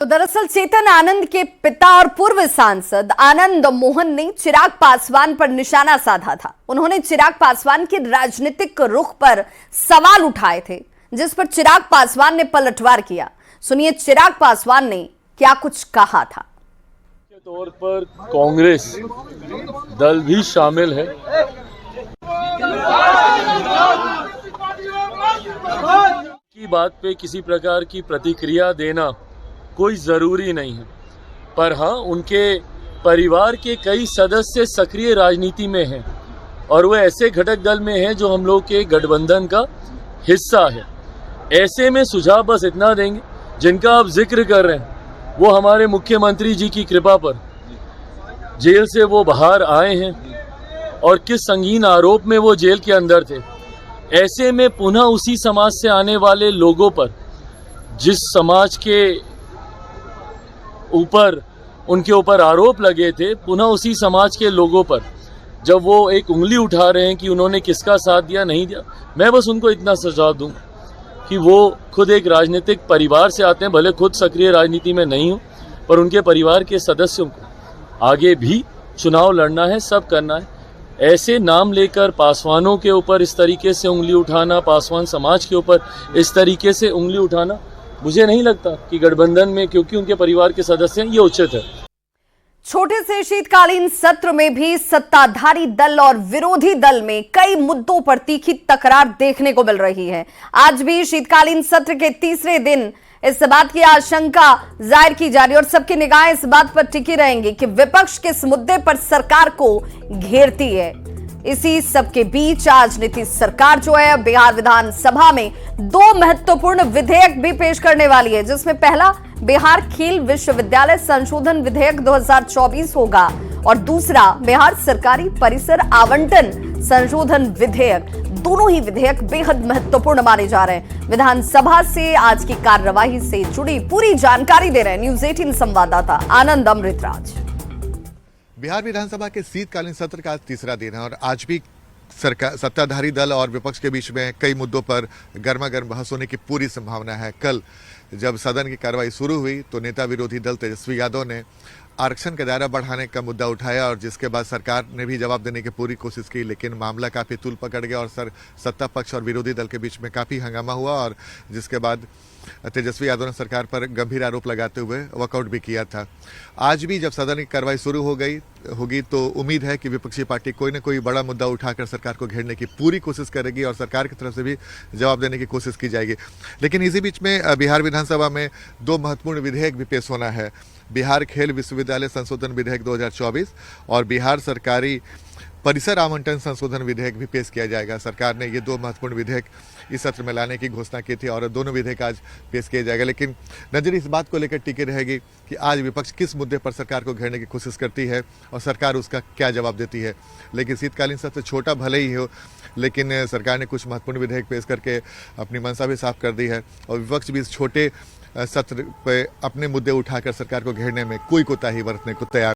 तो दरअसल चेतन आनंद के पिता और पूर्व सांसद आनंद मोहन ने चिराग पासवान पर निशाना साधा था। उन्होंने चिराग पासवान के राजनीतिक रुख पर सवाल उठाए थे, जिस पर चिराग पासवान ने पलटवार किया। सुनिए चिराग पासवान ने क्या कुछ कहा था। के तौर पर कांग्रेस दल भी शामिल है। की बात पे किसी प्रकार की प्रतिक्रिया देना कोई ज़रूरी नहीं है, पर हाँ, उनके परिवार के कई सदस्य सक्रिय राजनीति में हैं और वो ऐसे घटक दल में हैं जो हम लोग के गठबंधन का हिस्सा है। ऐसे में सुझाव बस इतना देंगे, जिनका आप जिक्र कर रहे हैं वो हमारे मुख्यमंत्री जी की कृपा पर जेल से वो बाहर आए हैं और किस संगीन आरोप में वो जेल के अंदर थे। ऐसे में पुनः उसी समाज से आने वाले लोगों पर, जिस समाज के ऊपर उनके ऊपर आरोप लगे थे, पुनः उसी समाज के लोगों पर जब वो एक उंगली उठा रहे हैं कि उन्होंने किसका साथ दिया नहीं दिया, मैं बस उनको इतना सुझाव दूं कि वो खुद एक राजनीतिक परिवार से आते हैं, भले खुद सक्रिय राजनीति में नहीं हो, पर उनके परिवार के सदस्यों को आगे भी चुनाव लड़ना है, सब करना है। ऐसे नाम लेकर पासवानों के ऊपर इस तरीके से उंगली उठाना, पासवान समाज के ऊपर इस तरीके से उंगली उठाना, मुझे नहीं लगता कि गठबंधन में, क्योंकि उनके परिवार के सदस्य हैं, ये उचित है। छोटे से शीतकालीन सत्र में भी सत्ताधारी दल और विरोधी दल में कई मुद्दों पर तीखी तकरार देखने को मिल रही है। आज भी शीतकालीन सत्र के तीसरे दिन इस बात की आशंका जाहिर की जा रही है और सबकी निगाहें इस बात पर टिकी रहेंगी कि विपक्ष किस मुद्दे पर सरकार को घेरती है। इसी सबके बीच आज नीतीश सरकार जो है बिहार विधानसभा में दो महत्वपूर्ण विधेयक भी पेश करने वाली है, जिसमें पहला बिहार खेल विश्वविद्यालय संशोधन विधेयक 2024 होगा और दूसरा बिहार सरकारी परिसर आवंटन संशोधन विधेयक। दोनों ही विधेयक बेहद महत्वपूर्ण माने जा रहे हैं। विधानसभा से आज की कार्यवाही से जुड़ी पूरी जानकारी दे रहे हैं न्यूज़ 18 संवाददाता आनंद अमृतराज। बिहार विधानसभा के शीतकालीन सत्र का आज तीसरा दिन है और आज भी सरकार, सत्ताधारी दल और विपक्ष के बीच में कई मुद्दों पर गर्मागर्म बहस होने की पूरी संभावना है। कल जब सदन की कार्रवाई शुरू हुई तो नेता विरोधी दल तेजस्वी यादव ने आरक्षण का दायरा बढ़ाने का मुद्दा उठाया और जिसके बाद सरकार ने भी जवाब देने की पूरी कोशिश की, लेकिन मामला काफ़ी तूल पकड़ गया और सत्ता पक्ष और विरोधी दल के बीच में काफ़ी हंगामा हुआ और जिसके बाद तेजस्वी यादव ने सरकार पर गंभीर आरोप लगाते हुए वॉकआउट भी किया था। आज भी जब सदन की कार्रवाई शुरू होगी तो उम्मीद है कि विपक्षी पार्टी कोई न कोई बड़ा मुद्दा उठाकर सरकार को घेरने की पूरी कोशिश करेगी और सरकार की तरफ से भी जवाब देने की कोशिश की जाएगी। लेकिन इसी बीच में बिहार विधानसभा में दो महत्वपूर्ण विधेयक भी पेश होना है। बिहार खेल विश्वविद्यालय संशोधन विधेयक 2024 और बिहार सरकारी परिसर आवंटन संशोधन विधेयक भी पेश किया जाएगा। सरकार ने ये दो महत्वपूर्ण विधेयक इस सत्र में लाने की घोषणा की थी और दोनों विधेयक आज पेश किया जाएगा। लेकिन नजर इस बात को लेकर टिकी रहेगी कि आज विपक्ष किस मुद्दे पर सरकार को घेरने की कोशिश करती है और सरकार उसका क्या जवाब देती है। लेकिन शीतकालीन सत्र छोटा भले ही हो, लेकिन सरकार ने कुछ महत्वपूर्ण विधेयक पेश करके अपनी मंशा भी साफ कर दी है और विपक्ष भी इस छोटे सत्र पे अपने मुद्दे उठाकर सरकार को घेरने में कोई कोताही बरतने को तैयार